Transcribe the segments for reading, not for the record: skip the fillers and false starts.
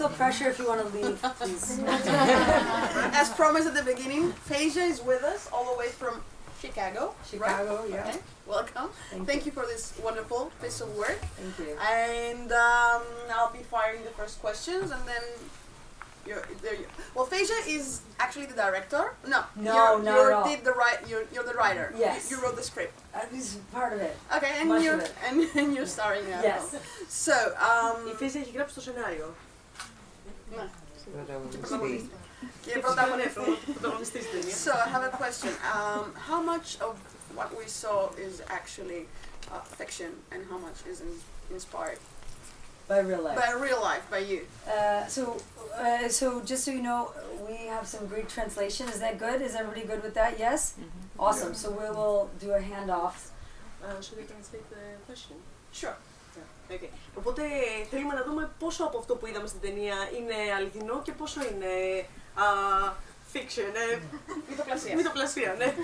feel pressure if you want to leave, please. As promised at the beginning, Fawzia is with us all the way from Chicago. Chicago, right? yeah. Okay. Welcome. Thank you for this wonderful piece of work. Thank you. And I'll be firing the first questions, and then well, Fawzia is actually the director. No, not at all. You're the writer. Yes. You wrote the script. He's part of it. Okay, and you're starring now. Yes. So, η Fawzia έχει γράψει το σενάριο. Ναι. Πρωταγωνιστή. Και πρωταγωνιστής. So, I have a question. How much of what we saw is actually fiction, and how much is inspired? By real life. By real life, by you. So just so you know, we have some Greek translation. Is that good? Is everybody good with that? Yes? Mm-hmm. Awesome. So we will do a handoff. Should we translate the question? Sure. Okay. Οπότε θέλουμε να δούμε πόσο από αυτό που είδαμε στην ταινία είναι αληθινό και πόσο είναι fiction, μυθοπλασία, ναι.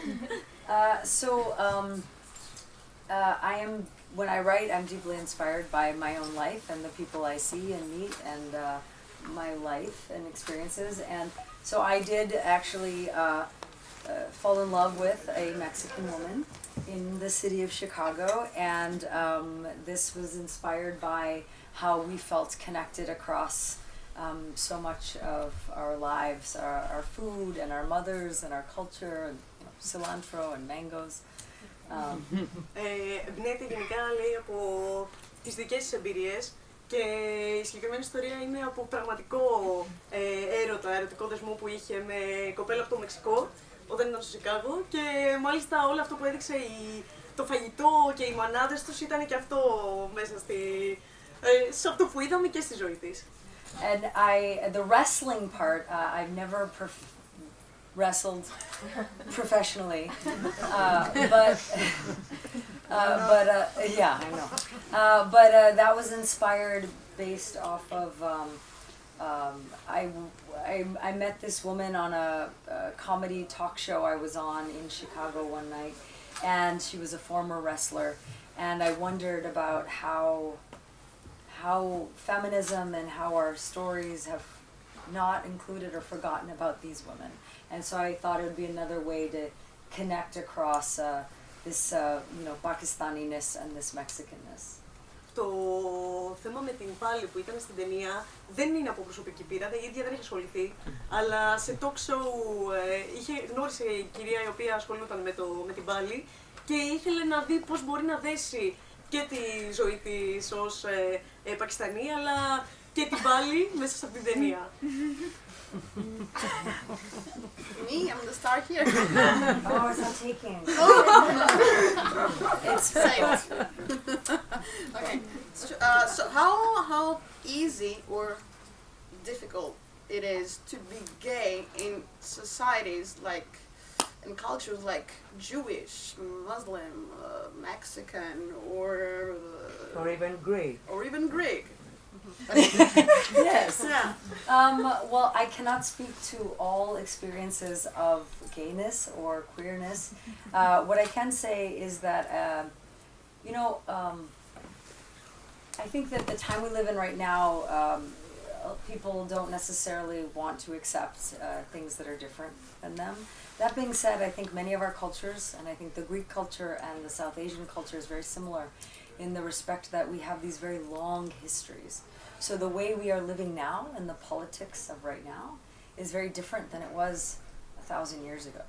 When I write, I'm deeply inspired by my own life and the people I see and meet and my life and experiences. And so I did actually fall in love with a Mexican woman in the city of Chicago, and this was inspired by how we felt connected across so much of our lives, our food and our mothers and our culture, and cilantro and mangoes. Εμπνέεται γενικά, λέει, από τις δικές της εμπειρίες και η συγκεκριμένη ιστορία είναι από πραγματικό ερωτικό δεσμό που είχε με κοπέλα από το Μεξικό όταν ήταν στο Σικάγο, και μάλιστα όλο αυτό που έδειξε το φαγητό και οι μανάδες τους ήταν και αυτό μέσα σε αυτό που είδαμε και στη ζωή της. And the wrestling part, I've never wrestled professionally, but yeah, I know. But that was inspired based off of I met this woman on a comedy talk show I was on in Chicago one night, and she was a former wrestler, and I wondered about how feminism and how our stories have not included or forgotten about these women. And so I thought it would be another way to connect across this Pakistani-ness and this Mexican-ness. Το θέμα με την Πάλι που ήταν στην ταινία δεν είναι από προσωπική πείρα, η ίδια δεν είχε ασχοληθεί, αλλά σε talk show γνώρισε η κυρία η οποία ασχολούταν με την Πάλι και ήθελε να δει πώς μπορεί να δέσει και τη ζωή της ως Πακιστανή, αλλά και την Πάλι μέσα σε αυτήν την ταινία. Me? I'm the star here. Oh, it's not taking. It's safe. Okay. So how easy or difficult it is to be gay in societies like, in cultures like Jewish, Muslim, Mexican, or even Greek. Or even Greek. Yes. Yeah. Well, I cannot speak to all experiences of gayness or queerness. What I can say is that, I think that the time we live in right now, people don't necessarily want to accept things that are different than them. That being said, I think many of our cultures, and I think the Greek culture and the South Asian culture is very similar in the respect that we have these very long histories. So the way we are living now and the politics of right now is very different than it was 1,000 years ago.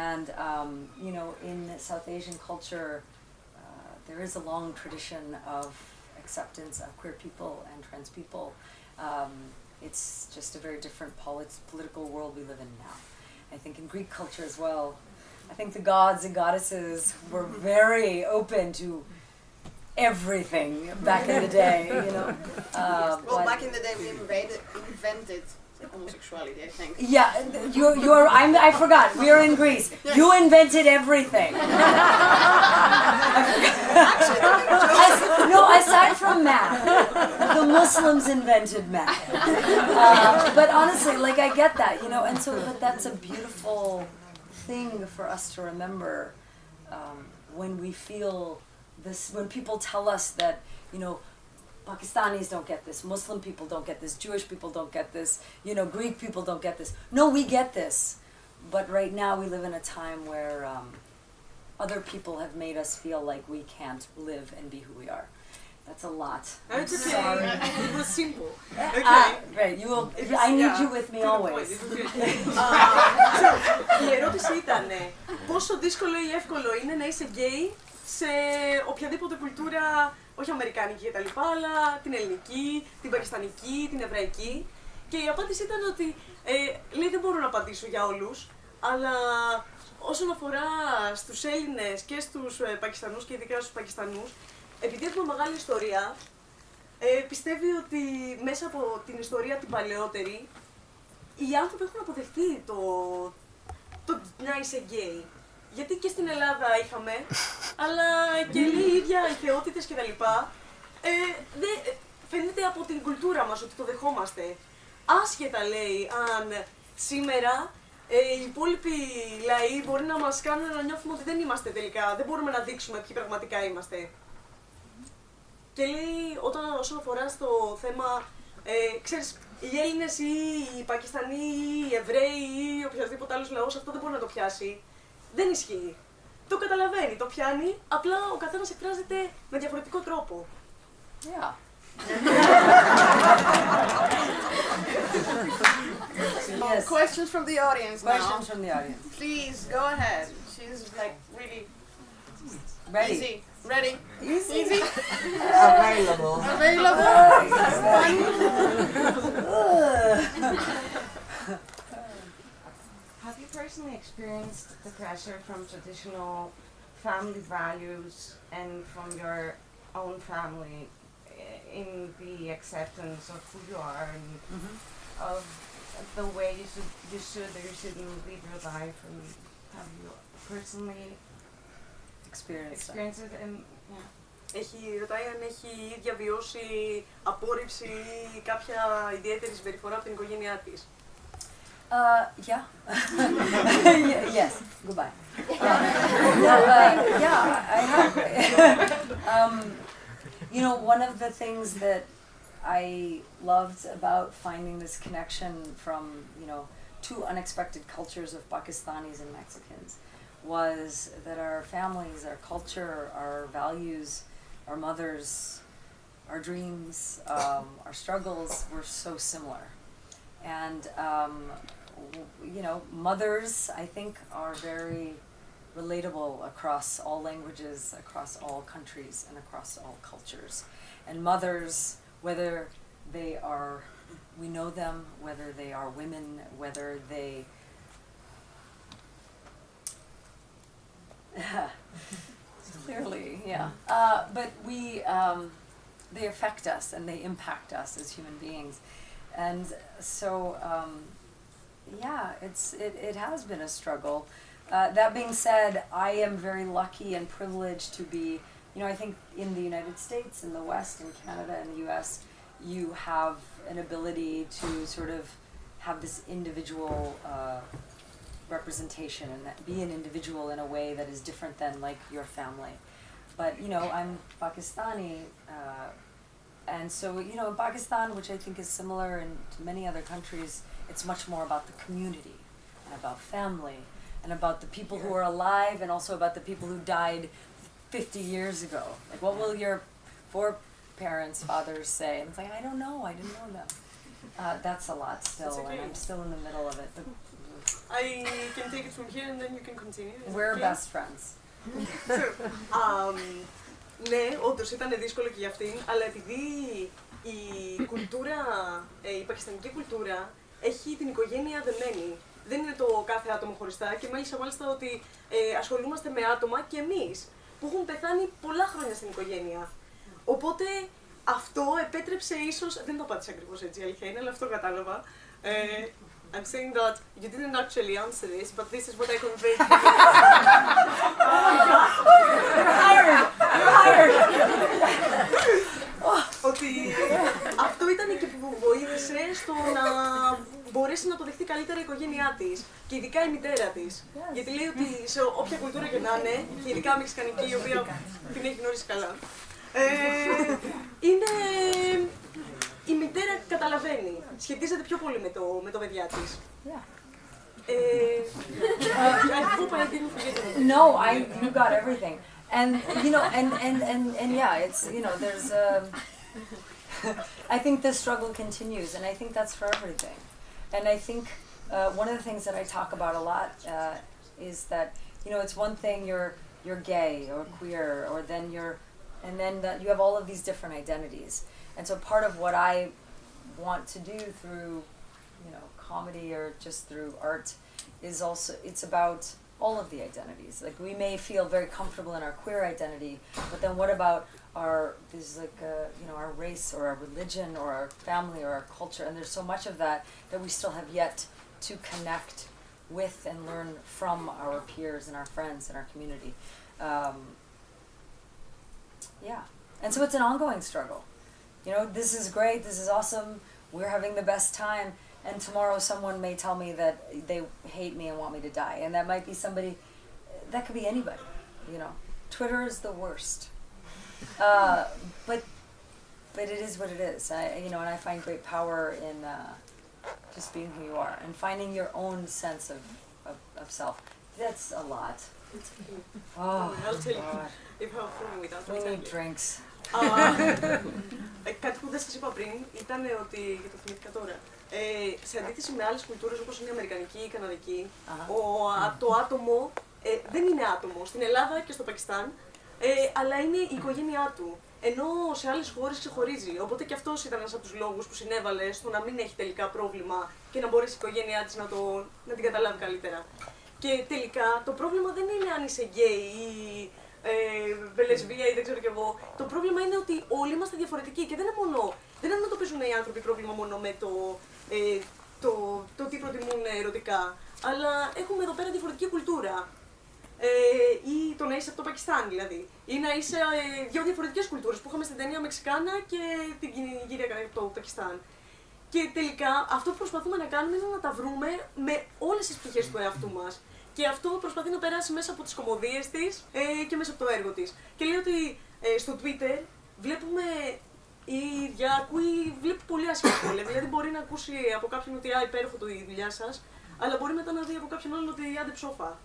And, in South Asian culture, there is a long tradition of acceptance of queer people and trans people. It's just a very different political world we live in now. I think in Greek culture as well, I think the gods and goddesses were very open to everything back in the day, Well, back in the day we invented homosexuality, I think. Yeah, I forgot. We are in Greece. Yes. You invented everything. No, aside from math, the Muslims invented math. But honestly, I get that, but that's a beautiful thing for us to remember when we feel this, when people tell us that, Pakistanis don't get this, Muslim people don't get this, Jewish people don't get this, you know, Greek people don't get this. No, we get this. But right now we live in a time where other people have made us feel like we can't live and be who we are. That's a lot. It's okay. Sorry. It was simple. Okay. Right, you will, I need you with me always. Η ερώτηση ήταν πόσο δύσκολο ή εύκολο είναι να είσαι γκέι σε οποιαδήποτε κουλτούρα, όχι αμερικάνικη κτλ, αλλά την ελληνική, την πακιστανική, την εβραϊκή. Και η απάντηση ήταν ότι λέει δεν μπορώ να απαντήσω για όλους, αλλά όσον αφορά στους Έλληνες και στους Πακιστανούς και ειδικά στους Πακιστανούς, επειδή έχουμε μεγάλη ιστορία, πιστεύει ότι μέσα από την ιστορία την παλαιότερη, οι άνθρωποι έχουν αποδεχτεί το να είσαι γκέι. Γιατί και στην Ελλάδα είχαμε, αλλά και οι ίδια οι θεότητες κτλ. Φαίνεται από την κουλτούρα μας ότι το δεχόμαστε. Άσχετα λέει αν σήμερα οι υπόλοιποι λαοί μπορεί να μας κάνουν να νιώθουμε ότι δεν είμαστε τελικά, δεν μπορούμε να δείξουμε ποιοι πραγματικά είμαστε. Και λέει, όσον αφορά στο θέμα, ξέρεις, οι Έλληνες ή οι Πακιστανοί ή οι Εβραίοι ή οποιοδήποτε άλλος λαός, αυτό δεν μπορεί να το πιάσει. Δεν ισχύει. Το καταλαβαίνει, το πιάνει, απλά ο καθένας εκφράζεται με διαφορετικό τρόπο. Yeah. Yes. Questions from the audience now. Questions from the audience. Please, go ahead. She's like really Ready? easy. Ready? Easy. Easy? Available. Available? Have you personally experienced the pressure from traditional family values and from your own family in the acceptance of who you are and of the way you should or you shouldn't live your life? And have you personally experienced it? And Ρωτάει αν έχει ίδια βιώσει απόρριψη ή κάποια ιδιαίτερη συμπεριφορά από την οικογένειά της. Yeah. Yes. Goodbye. Yeah, I have. You know, one of the things that I loved about finding this connection from, you know, two unexpected cultures of Pakistanis and Mexicans was that our families, our culture, our values, our mothers, our dreams, our struggles were so similar. And, you know, mothers, I think, are very relatable across all languages, across all countries, and across all cultures. And mothers, whether they are, we know them, whether they are women, whether they clearly, yeah. But they affect us and they impact us as human beings. And so, yeah, it has been a struggle. That being said, I am very lucky and privileged to be, you know, I think in the United States, in the West, in Canada, and the US, you have an ability to sort of have this individual representation and be an individual in a way that is different than like your family. But, you know, I'm Pakistani, and so, you know, in Pakistan, which I think is similar to many other countries, it's much more about the community and about family and about the people who are alive and also about the people who died 50 years ago. Like, what will your foreparents, fathers say? And it's like, I don't know, I didn't know them. That's a lot still, and I'm still in the middle of it. But I can take it from here and then you can continue. we're best friends. Ναι, όντως ήταν δύσκολο και για αυτήν, αλλά επειδή η κουλτούρα, η πακιστανική κουλτούρα έχει την οικογένεια δεμένη. Δεν είναι το κάθε άτομο χωριστά και μάλιστα ότι ασχολούμαστε με άτομα και εμείς που έχουν πεθάνει πολλά χρόνια στην οικογένεια. Οπότε αυτό επέτρεψε ίσως, δεν το απάντησα ακριβώς έτσι αλήθεια είναι, αλλά αυτό κατάλαβα. I'm saying that you didn't actually answer this, but this is what I conveyed. Oh my God! You're hired! Ότι αυτό ήταν και που βοήθησε στο να μπορέσει να το δεχτεί καλύτερα η οικογένειά της και ειδικά η μητέρα της. Γιατί λέει ότι σε όποια κουλτούρα και να είναι, και ειδικά μεξικανική, η οποία την έχει γνωρίσει καλά, Είναι... Η μητέρα καταλαβαίνει. Σχετίζεται πιο πολύ με το παιδιά της. Yeah. I hope I didn't forget anything. No, you got everything. And you know, and yeah, it's, you know, there's I think the struggle continues, and I think that's for everything. And I think one of the things that I talk about a lot is that, you know, it's one thing you're gay or queer, or then that you have all of these different identities. And so part of what I want to do through, you know, comedy or just through art is also, it's about all of the identities. Like, we may feel very comfortable in our queer identity, but then what about you know, our race or our religion or our family or our culture? And there's so much of that we still have yet to connect with and learn from our peers and our friends and our community. Yeah. And so it's an ongoing struggle. You know, this is great, this is awesome, we're having the best time, and tomorrow someone may tell me that they hate me and want me to die. And that might be somebody, that could be anybody, you know. Twitter is the worst. But it is what it is. You know, and I find great power in just being who you are and finding your own sense of self. That's a lot. Oh, I'll tell you God. if helpful without We need drinks. Κάτι που δεν σας είπα πριν ήταν ότι, γιατί το θυμήθηκα τώρα, σε αντίθεση με άλλες κουλτούρες όπως είναι η αμερικανική ή η καναδική, το άτομο δεν είναι άτομο. Στην Ελλάδα και στο Πακιστάν, αλλά είναι η οικογένειά του. Ενώ σε άλλες χώρες ξεχωρίζει. Οπότε και αυτός ήταν ένας από τους λόγους που συνέβαλε στο να μην έχει τελικά πρόβλημα και να μπορέσει η οικογένειά της να την καταλάβει καλύτερα. Και τελικά το πρόβλημα δεν είναι αν είσαι γκέι ή λεσβία ή δεν ξέρω κι εγώ. Το πρόβλημα είναι ότι όλοι είμαστε διαφορετικοί και δεν αντιμετωπίζουν οι άνθρωποι πρόβλημα μόνο με το τι προτιμούν ερωτικά. Αλλά έχουμε εδώ πέρα διαφορετική κουλτούρα. Ή το να είσαι από το Πακιστάν δηλαδή. Ή να είσαι δύο διαφορετικές κουλτούρες που είχαμε στην ταινία Μεξικάνα και την γύρια από το Πακιστάν. Και τελικά αυτό που προσπαθούμε να κάνουμε είναι να τα βρούμε με όλες τις πτυχές του εαυτού μας. Και αυτό προσπαθεί να περάσει μέσα από τις κωμωδίες της και μέσα από το έργο της. Και λέει ότι στο Twitter βλέπουμε βλέπει πολύ άσχημα σχόλια. Δηλαδή μπορεί να ακούσει από κάποιον ότι υπέροχο η δουλειά σας, αλλά μπορεί μετά να δει από κάποιον άλλον ότι άντε ψόφα.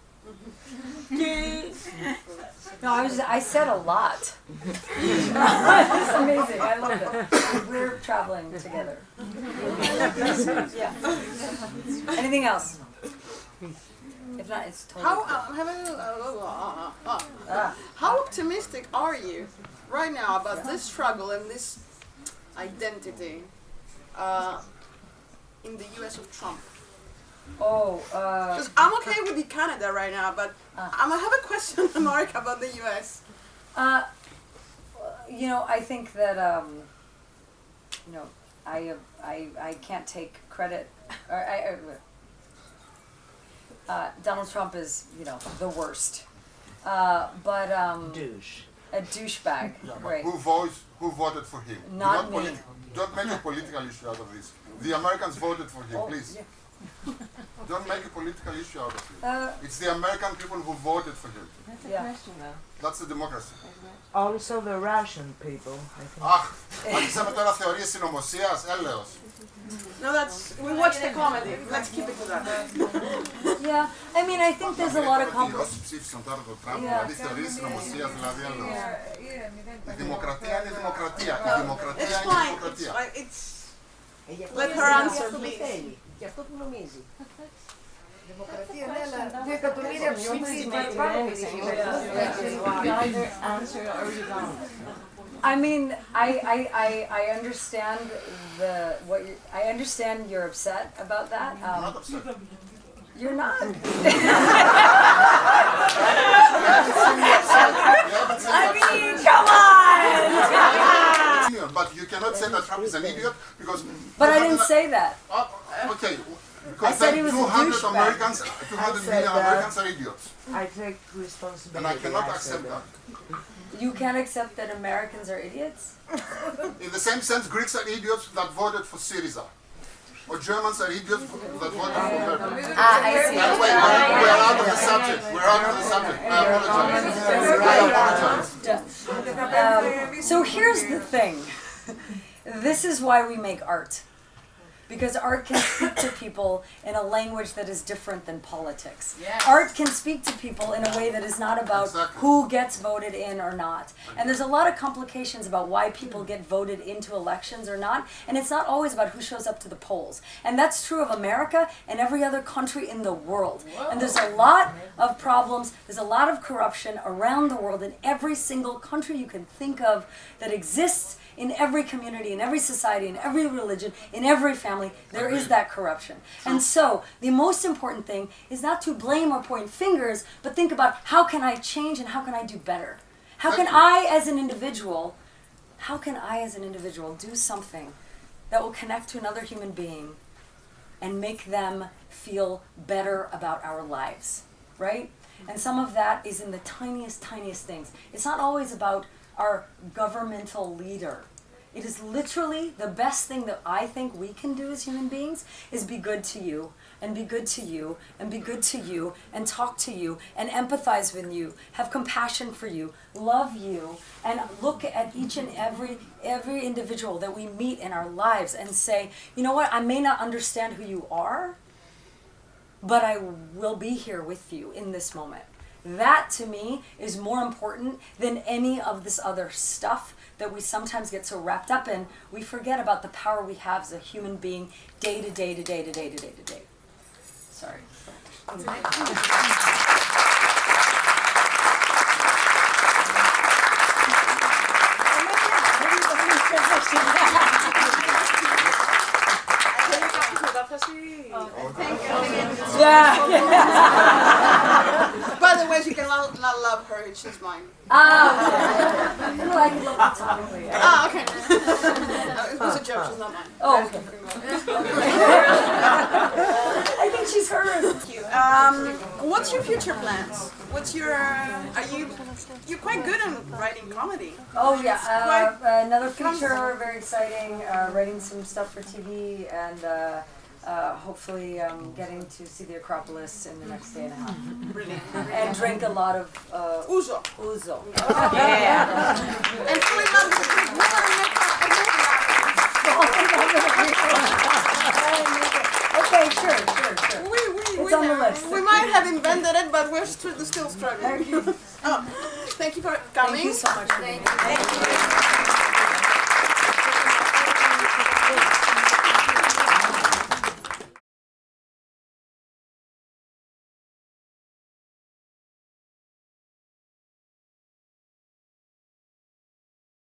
No, I said a lot. It's amazing. I love it. We're traveling together. Yeah. Anything else? If not, it's totally. How optimistic are you right now about this struggle and this identity in the U.S. of Trump? Because I'm okay with the Canada right now, but I have a question in America about the U.S. You know, I think that you know, I can't take credit. Donald Trump is, you know, the worst. But Douche. a douchebag. Right. Who voted for him? Not me. Don't make a political issue out of this. The Americans voted for him, please. Yeah. Don't make a political issue out of it. It's the American people who voted for him. That's a question though. That's the democracy. Also the Russian people, I think. Αχ, αρχίσαμε τώρα θεωρίες συνωμοσίας, έλεος. No, we watched the comedy. Let's keep it to that. Yeah, I mean, I think there's a lot of Όσοι ψήφισαν τώρα το Τραμπ, δηλαδή θεωρίες συνωμοσίας, δηλαδή έλεος. Η δημοκρατία είναι δημοκρατία. Η δημοκρατία είναι δημοκρατία. Let her answer, please. Και αυτό που νομίζει. Δημοκρατία, ναι, αλλά 2 εκατομμύρια ψήφισαν παραπάνω. I mean, I understand I understand you're upset about that. I'm not upset. You're not. I mean, come on. But you cannot say that Trump is an idiot because. But I didn't say that. Okay. I Because said then he was a 200 douchebag. Americans, 200 million Americans are idiots. I take responsibility. And I cannot said accept that. You can't accept that Americans are idiots? In the same sense, Greeks are idiots that voted for Syriza. Or Germans are idiots that voted for Merkel. I see. By the way, we're out of the subject. We're out of the subject. I apologize. I apologize. So here's the thing. This is why we make art. Because art can speak to people in a language that is different than politics. Yes. Art can speak to people in a way that is not about Exactly. who gets voted in or not. And there's a lot of complications about why people get voted into elections or not. And it's not always about who shows up to the polls. And that's true of America and every other country in the world. And there's a lot of problems, there's a lot of corruption around the world in every single country you can think of that exists in every community, in every society, in every religion, in every family, there is that corruption. And so, the most important thing is not to blame or point fingers, but think about how can I change and how can I do better? How can I as an individual do something that will connect to another human being and make them feel better about our lives, right? And some of that is in the tiniest things. It's not always about our governmental leader. It is literally the best thing that I think we can do as human beings is be good to you, and be good to you, and be good to you, and talk to you, and empathize with you, have compassion for you, love you, and look at each and every individual that we meet in our lives and say, you know what, I may not understand who you are, but I will be here with you in this moment. That, to me, is more important than any of this other stuff that we sometimes get so wrapped up in. We forget about the power we have as a human being day to day to day to day to day to day. Sorry. Yeah. By the way, you can not love her, she's mine. Okay. No, I can love platonically. Ah, okay. It was a joke, she's not mine. Oh, okay. I think she's hers. Thank you. What's your future plans? What's your, you're quite good at writing comedy. Oh yeah, another feature, very exciting, writing some stuff for TV and hopefully getting to see the Acropolis in the next day and a half. Brilliant. And drink a lot of Ouzo. ouzo. Yeah. And fall in love with a big woman. Okay, sure. It's on the list. We might have invented it, but we're still struggling. Oh, thank you for coming. Thank you so much for being here. Thank you.